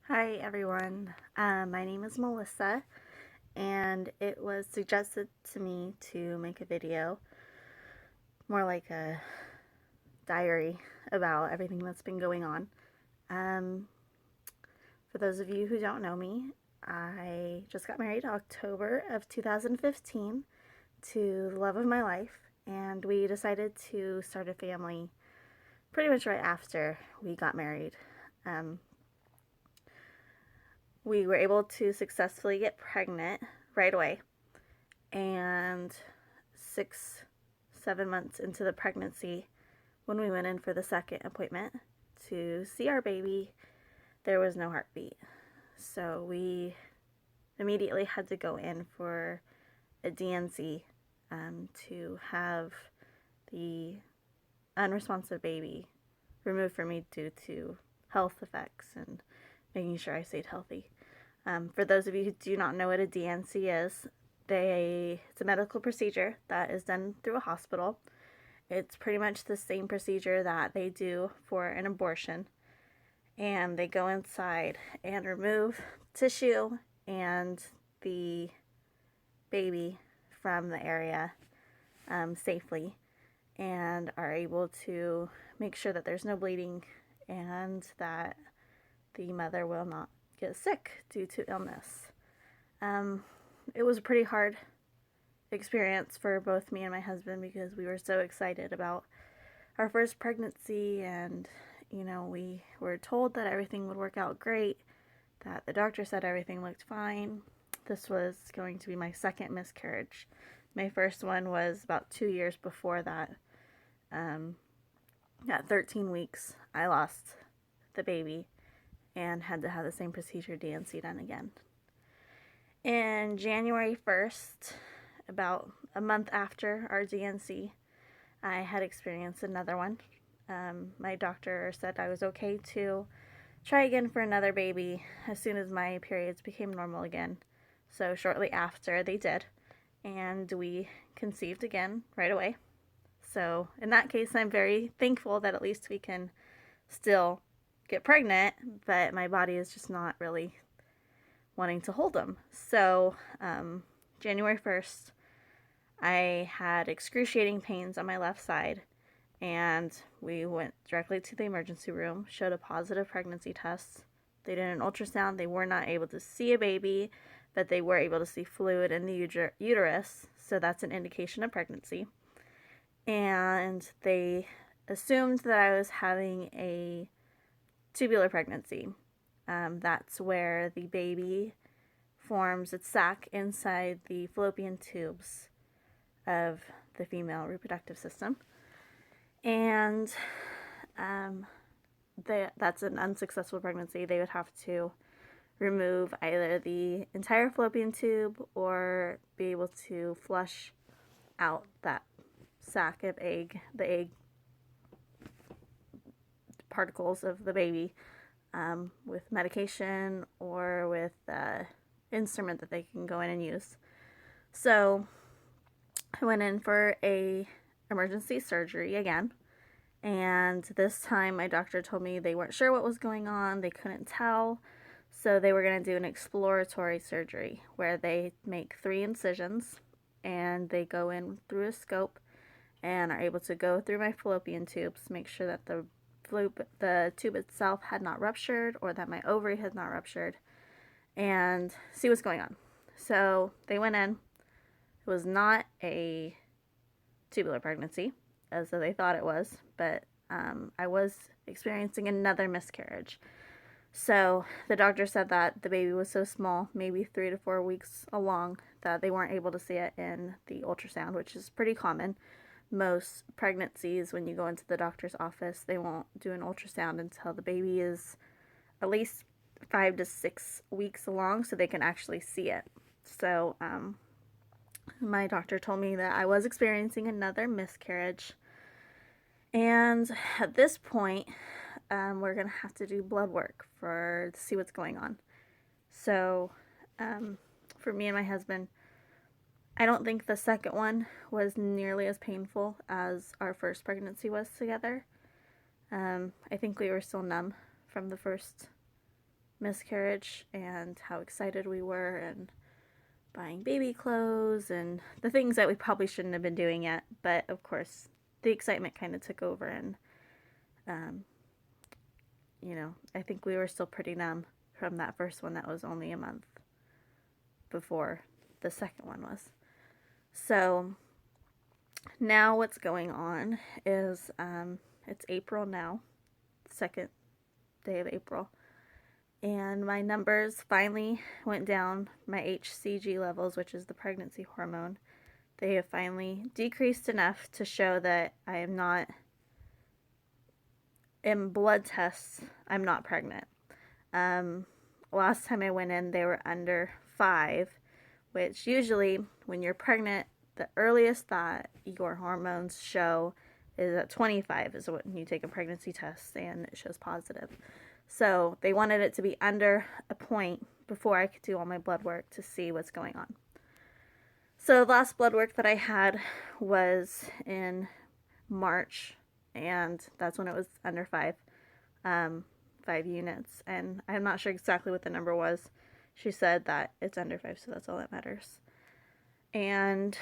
Hi everyone, my name is Melissa, and it was suggested to me to make a video, more like a diary about everything that's been going on. Um, for those of you who don't know me, I just got married October of 2015 to the love of my life, and we decided to start a family pretty much right after we got married. Um, we were able to successfully get pregnant right away, and 6, 7 months into the pregnancy, when we went in for the second appointment to see our baby, there was no heartbeat. So we immediately had to go in for a DNC to have the unresponsive baby removed from me due to health effects and making sure I stayed healthy. For those of you who do not know what a DNC is, it's a medical procedure that is done through a hospital. It's pretty much the same procedure that they do for an abortion. And they go inside and remove tissue and the baby from the area safely, and are able to make sure that there's no bleeding and that the mother will not get sick due to illness. Um, it was a pretty hard experience for both me and my husband because we were so excited about our first pregnancy, and we were told that everything would work out great, that the doctor said everything looked fine. This was going to be my second miscarriage. My first one was about 2 years before that. At 13 weeks, I lost the baby and had to have the same procedure, DNC, done again. In January 1st, about a month after our DNC, I had experienced another one. My doctor said I was okay to try again for another baby as soon as my periods became normal again. So shortly after, they did, and we conceived again right away. So in that case, I'm very thankful that at least we can still get pregnant, but my body is just not really wanting to hold them. So January 1st, I had excruciating pains on my left side, and we went directly to the emergency room, showed a positive pregnancy test. They did an ultrasound. They were not able to see a baby, but they were able to see fluid in the uterus, so that's an indication of pregnancy. And they assumed that I was having a tubular pregnancy. That's where the baby forms its sac inside the fallopian tubes of the female reproductive system. And that's an unsuccessful pregnancy. They would have to remove either the entire fallopian tube or be able to flush out that sac of the egg particles of the baby with medication or with an instrument that they can go in and use. So I went in for a emergency surgery again, and this time my doctor told me they weren't sure what was going on. They couldn't tell, so they were going to do an exploratory surgery where they make 3 incisions and they go in through a scope and are able to go through my fallopian tubes, make sure that the tube itself had not ruptured or that my ovary had not ruptured, and see what's going on. So they went in. It was not a tubular pregnancy, as though they thought it was, but I was experiencing another miscarriage. So the doctor said that the baby was so small, maybe 3 to 4 weeks along, that they weren't able to see it in the ultrasound, which is pretty common. Most pregnancies, when you go into the doctor's office, they won't do an ultrasound until the baby is at least 5 to 6 weeks along, so they can actually see it. So my doctor told me that I was experiencing another miscarriage, and at this point we're gonna have to do blood work to see what's going on. So for me and my husband, I don't think the second one was nearly as painful as our first pregnancy was together. I think we were still numb from the first miscarriage and how excited we were, and buying baby clothes and the things that we probably shouldn't have been doing yet. But of course, the excitement kind of took over, and um, I think we were still pretty numb from that first one that was only a month before the second one was. So now what's going on is it's April now, second day of April, and my numbers finally went down. My HCG levels, which is the pregnancy hormone, they have finally decreased enough to show that I am not, in blood tests, I'm not pregnant. Last time I went in, they were under 5, which usually when you're pregnant, the earliest that your hormones show is at 25 is when you take a pregnancy test and it shows positive. So they wanted it to be under a point before I could do all my blood work to see what's going on. So the last blood work that I had was in March, and that's when it was under 5 units, and I'm not sure exactly what the number was. She said that it's under 5, so that's all that matters. And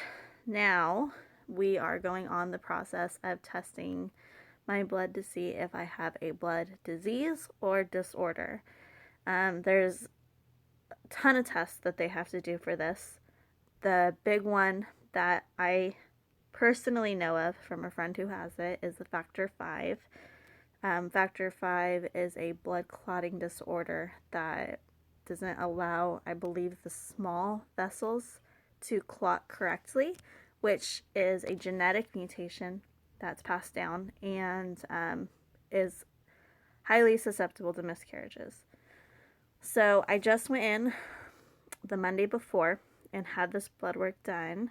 now we are going on the process of testing my blood to see if I have a blood disease or disorder. There's a ton of tests that they have to do for this. The big one that I personally know of from a friend who has it is the factor 5. Factor 5 is a blood clotting disorder that doesn't allow, I believe, the small vessels to clot correctly, which is a genetic mutation that's passed down and is highly susceptible to miscarriages. So I just went in the Monday before and had this blood work done.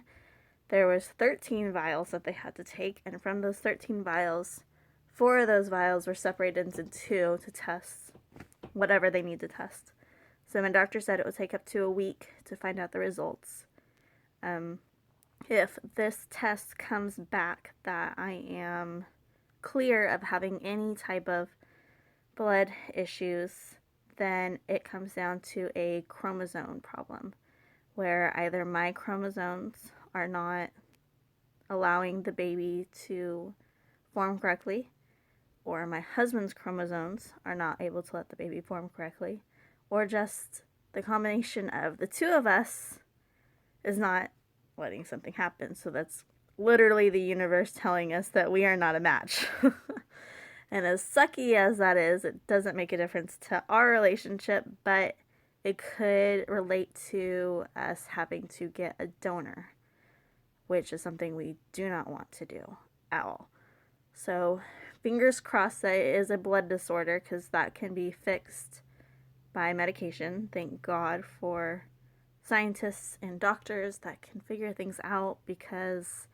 There was 13 vials that they had to take, and from those 13 vials, 4 of those vials were separated into 2 to test whatever they need to test. So my doctor said it would take up to a week to find out the results. If this test comes back that I am clear of having any type of blood issues, then it comes down to a chromosome problem, where either my chromosomes are not allowing the baby to form correctly, or my husband's chromosomes are not able to let the baby form correctly, or just the combination of the two of us is not letting something happen. So that's literally the universe telling us that we are not a match. And as sucky as that is, it doesn't make a difference to our relationship, but it could relate to us having to get a donor, which is something we do not want to do at all. So fingers crossed that it is a blood disorder, because that can be fixed by medication. Thank God for scientists and doctors that can figure things out, because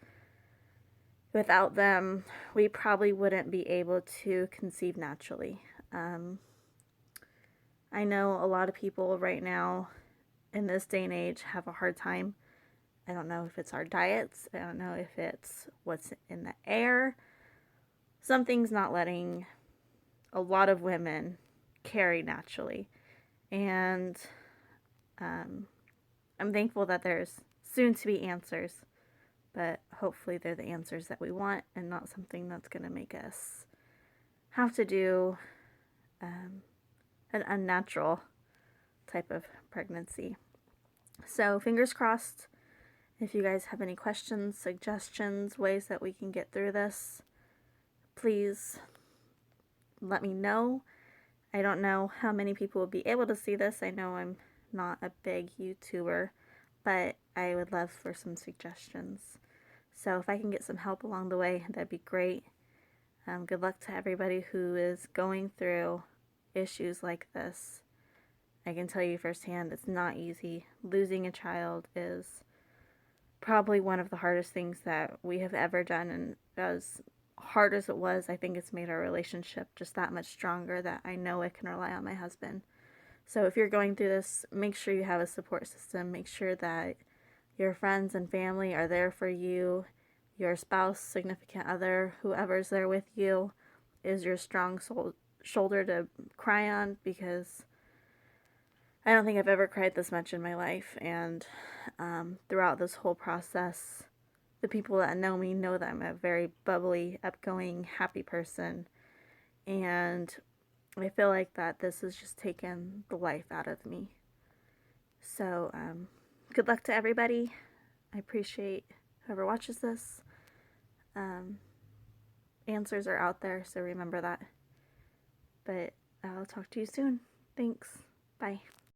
without them, we probably wouldn't be able to conceive naturally. I know a lot of people right now in this day and age have a hard time. I don't know if it's our diets. I don't know if it's what's in the air. Something's not letting a lot of women carry naturally. And I'm thankful that there's soon to be answers, but hopefully they're the answers that we want and not something that's going to make us have to do an unnatural type of pregnancy. So fingers crossed. If you guys have any questions, suggestions, ways that we can get through this, please let me know. I don't know how many people will be able to see this. I know I'm not a big YouTuber, but I would love for some suggestions. So if I can get some help along the way, that'd be great. Good luck to everybody who is going through issues like this. I can tell you firsthand, it's not easy. Losing a child is probably one of the hardest things that we have ever done, and as hard as it was, I think it's made our relationship just that much stronger, that I know I can rely on my husband. So if you're going through this, make sure you have a support system. Make sure that your friends and family are there for you. Your spouse, significant other, whoever's there with you is your strong shoulder to cry on, because I don't think I've ever cried this much in my life, and throughout this whole process, the people that know me know that I'm a very bubbly, outgoing, happy person, and I feel like that this has just taken the life out of me. So, good luck to everybody. I appreciate whoever watches this. Answers are out there, so remember that. But I'll talk to you soon. Thanks. Bye.